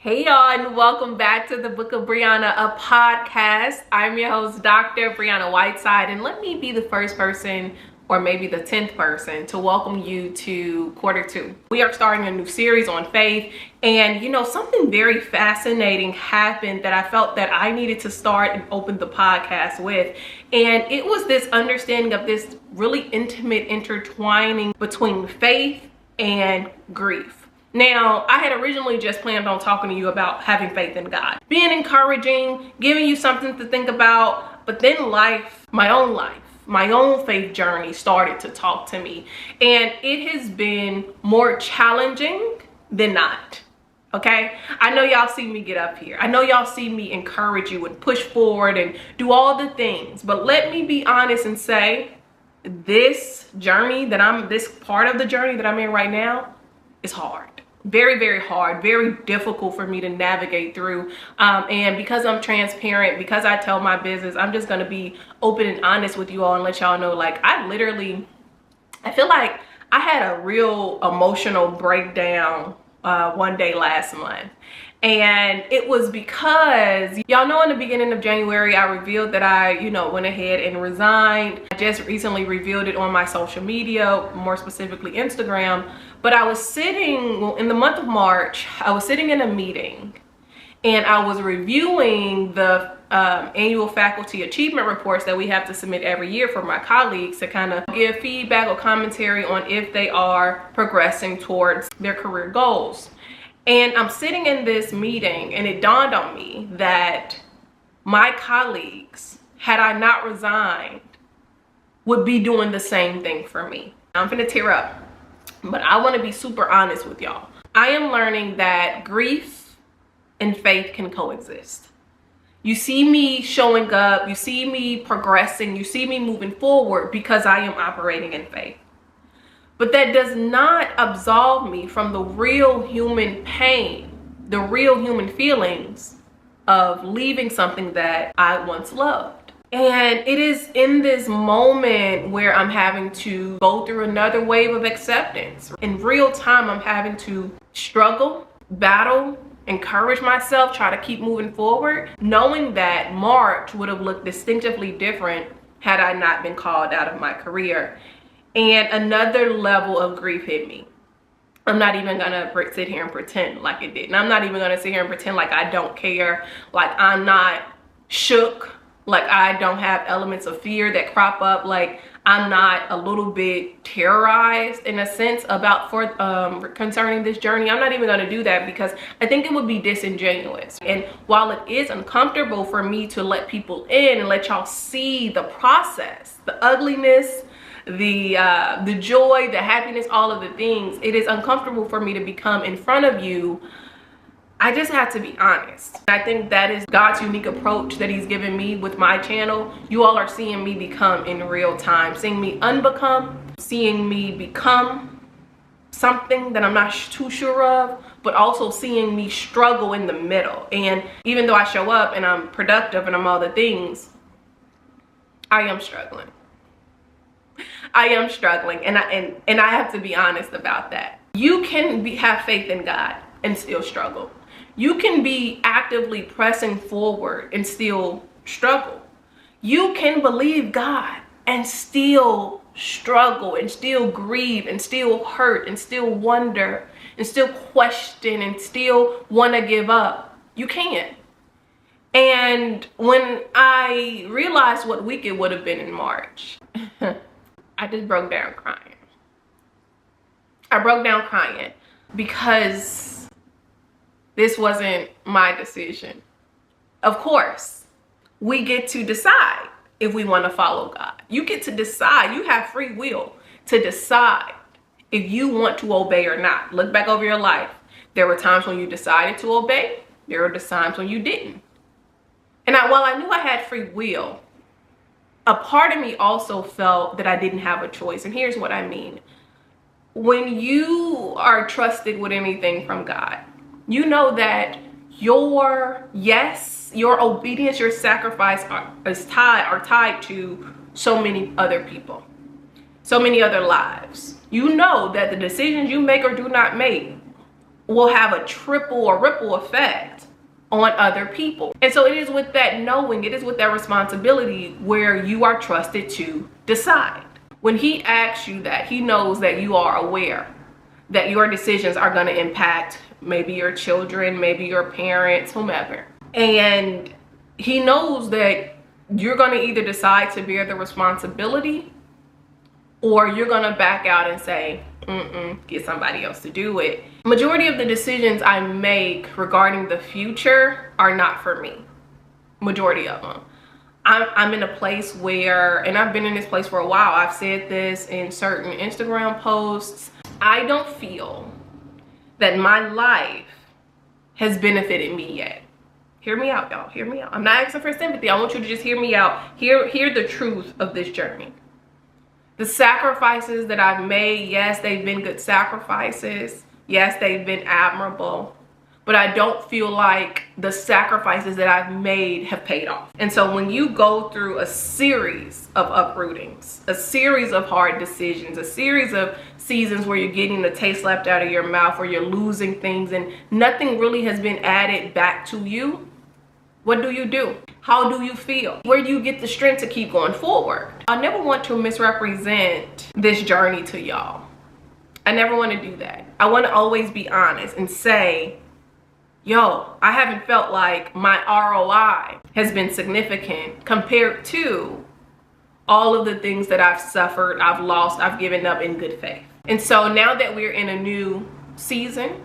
Hey y'all, and welcome back to the Book of Briana, a podcast. I'm your host, Dr. Briana Whiteside, and let me be the first person, or maybe the 10th person, to welcome you to quarter two. We are starting a new series on faith, and something very fascinating happened that I felt that I needed to start and open the podcast with, and it was this understanding of this really intimate intertwining between faith and grief. Now, I had originally just planned on talking to you about having faith in God, being encouraging, giving you something to think about, but then my own faith journey started to talk to me, and it has been more challenging than not. Okay, I know y'all see me get up here. I know y'all see me encourage you and push forward and do all the things, but let me be honest and say this part of the journey that I'm in right now is hard. Very, very hard, very difficult for me to navigate through. And because I'm transparent, because I tell my business, I'm just going to be open and honest with you all and let y'all know, I feel like I had a real emotional breakdown one day last month. And it was because, y'all know, in the beginning of January, I revealed that I, went ahead and resigned. I just recently revealed it on my social media, more specifically Instagram. But I was sitting, in the month of March, I was sitting in a meeting and I was reviewing the annual faculty achievement reports that we have to submit every year for my colleagues to kind of give feedback or commentary on if they are progressing towards their career goals. And I'm sitting in this meeting and it dawned on me that my colleagues, had I not resigned, would be doing the same thing for me. I'm gonna tear up, but I want to be super honest with y'all. I am learning that grief and faith can coexist. You see me showing up, you see me progressing, you see me moving forward because I am operating in faith. But that does not absolve me from the real human pain, the real human feelings of leaving something that I once loved. And it is in this moment where I'm having to go through another wave of acceptance. In real time, I'm having to struggle, battle, encourage myself, try to keep moving forward, knowing that March would have looked distinctively different had I not been called out of my career. And another level of grief hit me. I'm not even gonna sit here and pretend like it didn't. I'm not even gonna sit here and pretend like I don't care, like I'm not shook, like I don't have elements of fear that crop up, like I'm not a little bit terrorized in a sense concerning this journey. I'm not even gonna do that because I think it would be disingenuous. And while it is uncomfortable for me to let people in and let y'all see the process, the ugliness, the joy, the happiness, all of the things, it is uncomfortable for me to become in front of you. I just have to be honest. I think that is God's unique approach that he's given me with my channel. You all are seeing me become in real time, seeing me unbecome, seeing me become something that I'm not too sure of, but also seeing me struggle in the middle. And even though I show up and I'm productive and I'm all the things, I am struggling. I am struggling, and I have to be honest about that. You can have faith in God and still struggle. You can be actively pressing forward and still struggle. You can believe God and still struggle and still grieve and still hurt and still wonder and still question and still want to give up. You can. And when I realized what week it would have been in March, I just broke down crying. I broke down crying because this wasn't my decision. Of course, we get to decide if we want to follow God. You get to decide. You have free will to decide if you want to obey or not. Look back over your life. There were times when you decided to obey. There were times when you didn't. And while I knew I had free will, a part of me also felt that I didn't have a choice. And here's what I mean. When you are trusted with anything from God, you know that your yes, your obedience, your sacrifice are tied to so many other people, so many other lives. You know that the decisions you make or do not make will have a triple or ripple effect on other people. And so it is with that knowing, it is with that responsibility where you are trusted to decide. When he asks you that, he knows that you are aware that your decisions are going to impact maybe your children, maybe your parents, whomever. And he knows that you're going to either decide to bear the responsibility, or you're going to back out and say, get somebody else to do it. Majority of the decisions I make regarding the future are not for me. Majority of them. I'm in a place where, and I've been in this place for a while, I've said this in certain Instagram posts, I don't feel that my life has benefited me yet. Hear me out, y'all. Hear me out. I'm not asking for sympathy. I want you to just hear me out. Hear the truth of this journey. The sacrifices that I've made, yes, they've been good sacrifices. Yes, they've been admirable. But I don't feel like the sacrifices that I've made have paid off. And so when you go through a series of uprootings, a series of hard decisions, a series of seasons where you're getting the taste left out of your mouth, where you're losing things and nothing really has been added back to you, what do? How do you feel? Where do you get the strength to keep going forward? I never want to misrepresent this journey to y'all. I never want to do that. I want to always be honest and say, yo, I haven't felt like my ROI has been significant compared to all of the things that I've suffered, I've lost, I've given up in good faith. And so now that we're in a new season,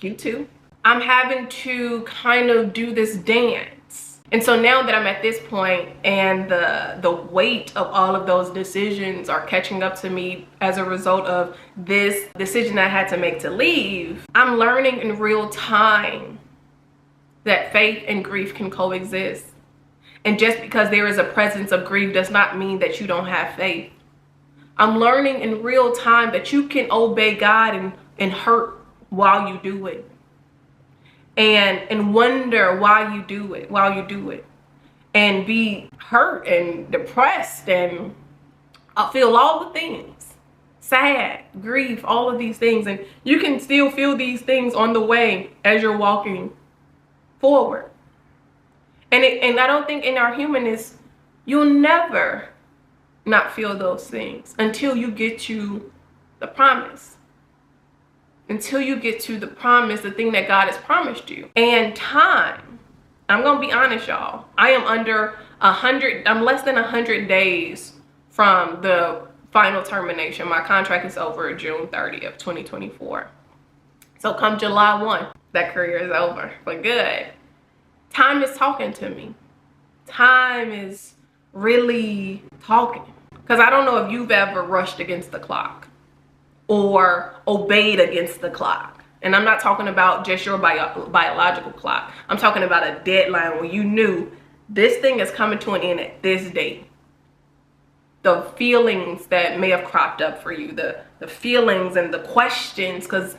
Q2, I'm having to kind of do this dance. And so now that I'm at this point and the weight of all of those decisions are catching up to me as a result of this decision I had to make to leave, I'm learning in real time that faith and grief can coexist. And just because there is a presence of grief does not mean that you don't have faith. I'm learning in real time that you can obey God and hurt while you do it. And wonder why you do it, and be hurt and depressed and feel all the things, sad, grief, all of these things, and you can still feel these things on the way as you're walking forward. And I don't think in our humanness, you'll never not feel those things until you get to the promise. Until you get to the promise, the thing that God has promised you. And time, I'm gonna be honest, y'all, I am I'm less than 100 days from the final termination. My contract is over June 30th, 2024. So come July 1, that career is over for good. Time is talking to me. Time is really talking. Because I don't know if you've ever rushed against the clock or obeyed against the clock. And I'm not talking about just your biological clock. I'm talking about a deadline where you knew this thing is coming to an end at this date. The feelings that may have cropped up for you, the feelings and the questions, because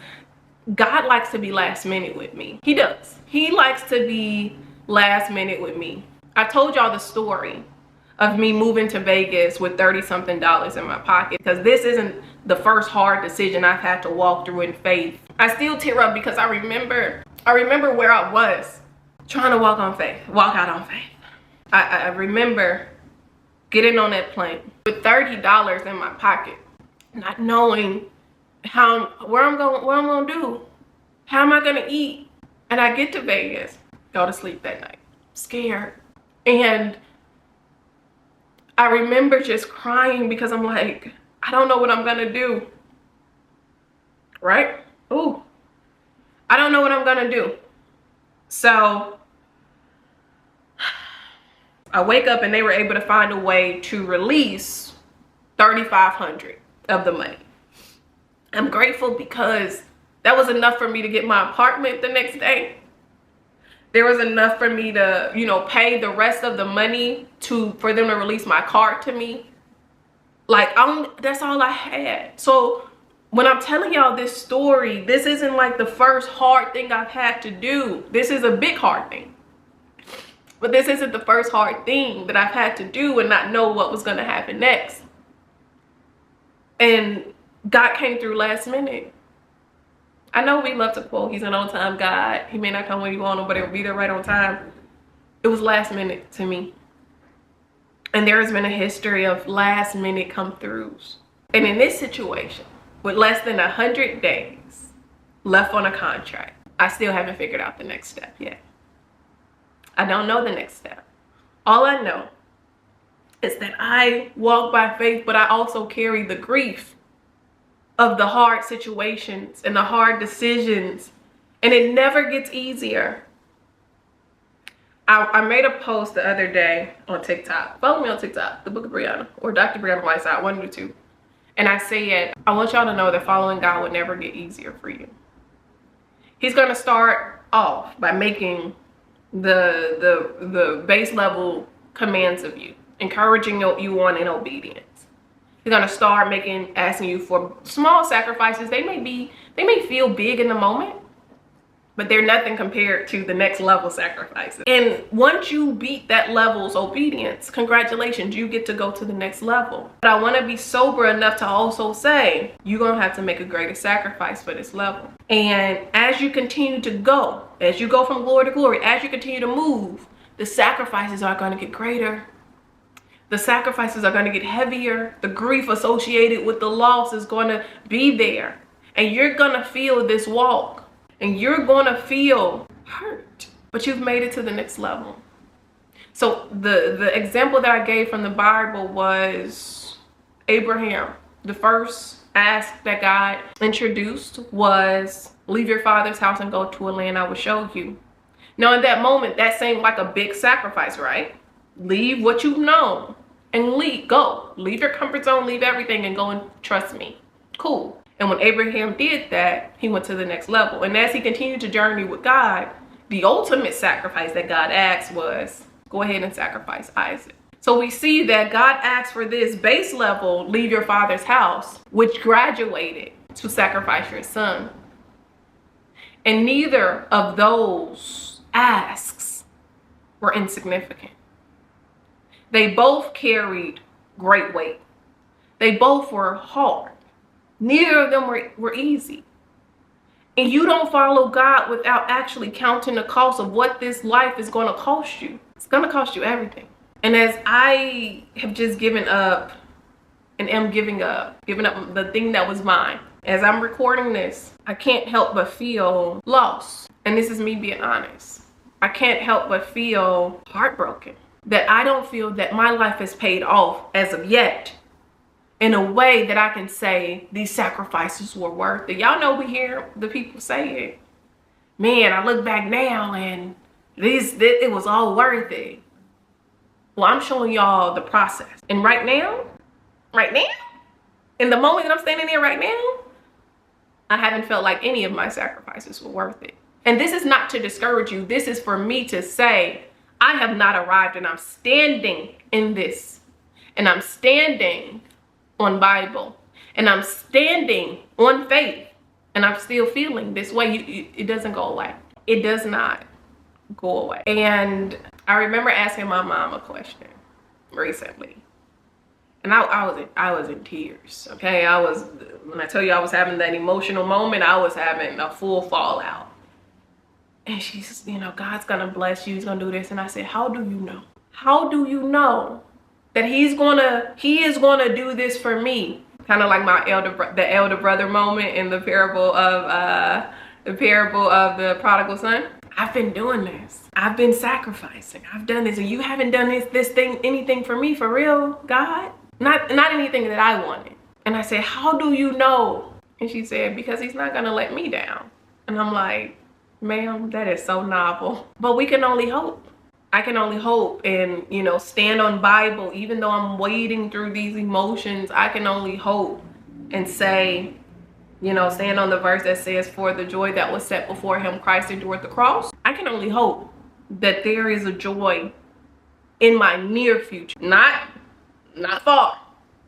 God likes to be last minute with me. He does. He likes to be last minute with me. I told y'all the story of me moving to Vegas with $30-something in my pocket, because this isn't the first hard decision I've had to walk through in faith. I still tear up because I remember where I was trying to walk out on faith. I remember getting on that plane with $30 in my pocket, not knowing what I'm gonna do, how am I gonna eat. And I get to Vegas, go to sleep that night, scared. And I remember just crying because I'm like, I don't know what I'm gonna do, right? Ooh, I don't know what I'm gonna do. So I wake up and they were able to find a way to release $3,500 of the money. I'm grateful because that was enough for me to get my apartment the next day. There was enough for me to, pay the rest of the money for them to release my card to me. Like, that's all I had. So when I'm telling y'all this story, this isn't like the first hard thing I've had to do. This is a big hard thing. But this isn't the first hard thing that I've had to do and not know what was going to happen next. And God came through last minute. I know we love to quote, he's an on-time God. He may not come when you want him, but he'll be there right on time. It was last minute to me. And there has been a history of last minute come-throughs. And in this situation, with less than 100 days left on a contract, I still haven't figured out the next step yet. I don't know the next step. All I know is that I walk by faith, but I also carry the grief of the hard situations and the hard decisions, and it never gets easier. I made a post the other day on TikTok. Follow me on TikTok, the Book of Briana, or Dr. Briana Whiteside, one of the two. And I said, I want y'all to know that following God would never get easier for you. He's going to start off by making the base level commands of you, encouraging you on in obedience. He's going to start asking you for small sacrifices. They may feel big in the moment, but they're nothing compared to the next level sacrifices. And once you beat that level's obedience, congratulations, you get to go to the next level. But I want to be sober enough to also say, you're going to have to make a greater sacrifice for this level. And as you continue to go, as you go from glory to glory, as you continue to move, the sacrifices are going to get greater. The sacrifices are going to get heavier. The grief associated with the loss is going to be there. And you're going to feel this walk. And you're going to feel hurt, but you've made it to the next level. So the example that I gave from the Bible was Abraham. The first ask that God introduced was, leave your father's house and go to a land I will show you. Now, in that moment, that seemed like a big sacrifice, right? Leave what you've known and go. Leave your comfort zone, leave everything and go and trust me. Cool. And when Abraham did that, he went to the next level. And as he continued to journey with God, the ultimate sacrifice that God asked was, go ahead and sacrifice Isaac. So we see that God asked for this base level, leave your father's house, which graduated to sacrifice your son. And neither of those asks were insignificant. They both carried great weight. They both were hard. Neither of them were easy. And you don't follow God without actually counting the cost of what this life is going to cost you. It's going to cost you everything. And as I have just given up and am giving up the thing that was mine, as I'm recording this, I can't help but feel lost. And this is me being honest. I can't help but feel heartbroken that I don't feel that my life is paid off as of yet, in a way that I can say these sacrifices were worth it. Y'all know we hear the people say it. Man, I look back now and it was all worth it. Well, I'm showing y'all the process. And right now, in the moment that I'm standing there right now, I haven't felt like any of my sacrifices were worth it. And this is not to discourage you. This is for me to say, I have not arrived and I'm standing in this. And I'm standing on Bible, and I'm standing on faith, and I'm still feeling this way. It doesn't go away. It does not go away. And I remember asking my mom a question recently, and I was in tears. Okay, when I tell you I was having that emotional moment, I was having a full fallout. And she's, God's gonna bless you. He's gonna do this. And I said, how do you know? How do you know that he is gonna do this for me? Kind of like the elder brother moment in the parable of the prodigal son. I've been doing this. I've been sacrificing. I've done this, and you haven't done anything for me, for real, God? Not anything that I wanted. And I said, how do you know? And she said, because he's not gonna let me down. And I'm like, ma'am, that is so novel. But we can only hope. I can only hope and, stand on Bible. Even though I'm wading through these emotions, I can only hope and say, stand on the verse that says, for the joy that was set before him, Christ endured the cross. I can only hope that there is a joy in my near future. Not far.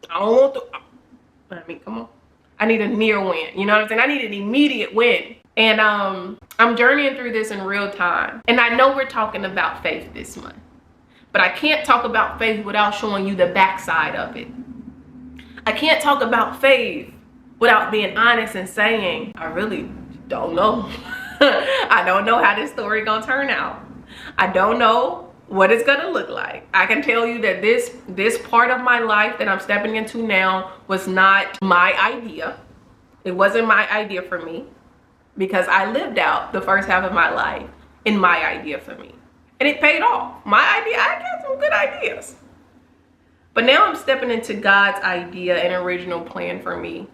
I don't want to, come on. I need a near win. You know what I'm saying? I need an immediate win. And I'm journeying through this in real time. And I know we're talking about faith this month, but I can't talk about faith without showing you the backside of it. I can't talk about faith without being honest and saying, I really Don't know. I don't know how this story gonna turn out. I don't know what it's gonna look like. I can tell you that this part of my life that I'm stepping into now was not my idea. It wasn't my idea for me, because I lived out the first half of my life in my idea for me. And it paid off. My idea, I got some good ideas. But now I'm stepping into God's idea and original plan for me,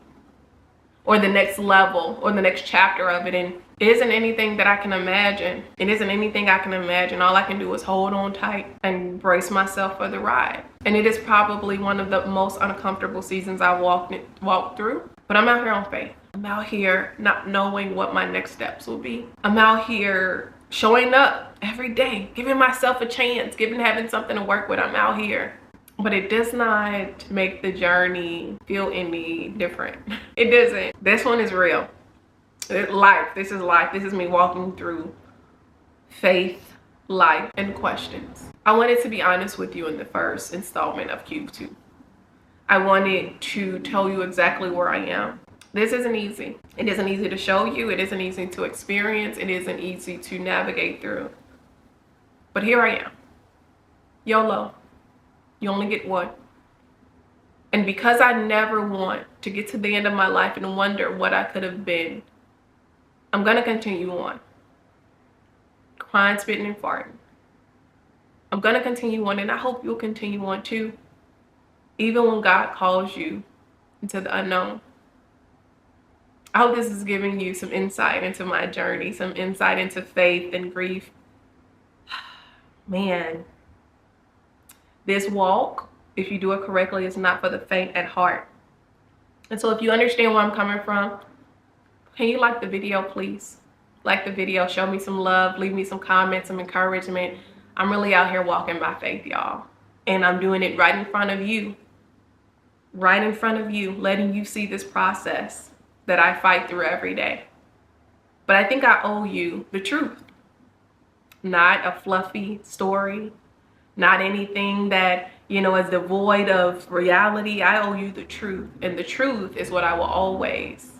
or the next level, or the next chapter of it. And it isn't anything that I can imagine. It isn't anything I can imagine. All I can do is hold on tight and brace myself for the ride. And it is probably one of the most uncomfortable seasons I walked through. But I'm out here on faith. I'm out here not knowing what my next steps will be. I'm out here showing up every day, giving myself a chance, having something to work with. I'm out here. But it does not make the journey feel any different. It doesn't. This one is real. It's life. This is life. This is me walking through faith, life, and questions. I wanted to be honest with you in the first installment of Cube 2. I wanted to tell you exactly where I am. This isn't easy. It isn't easy to show you. It isn't easy to experience. It isn't easy to navigate through. But here I am. YOLO. You only get one. And because I never want to get to the end of my life and wonder what I could have been, I'm going to continue on. Crying, spitting, and farting. I'm going to continue on, and I hope you'll continue on too. Even when God calls you into the unknown. I hope this is giving you some insight into my journey, some insight into faith and grief. Man. This walk, if you do it correctly, is not for the faint at heart. And so if you understand where I'm coming from, can you like the video, please? Like the video, show me some love, leave me some comments, some encouragement. I'm really out here walking by faith, y'all. And I'm doing it right in front of you. Right in front of you, letting you see this process that I fight through every day. But I think I owe you the truth. Not a fluffy story. Not anything that, is devoid of reality. I owe you the truth. And the truth is what I will always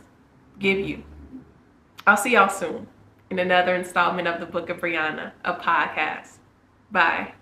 give you. I'll see y'all soon in another installment of the Book of Briana, a podcast. Bye.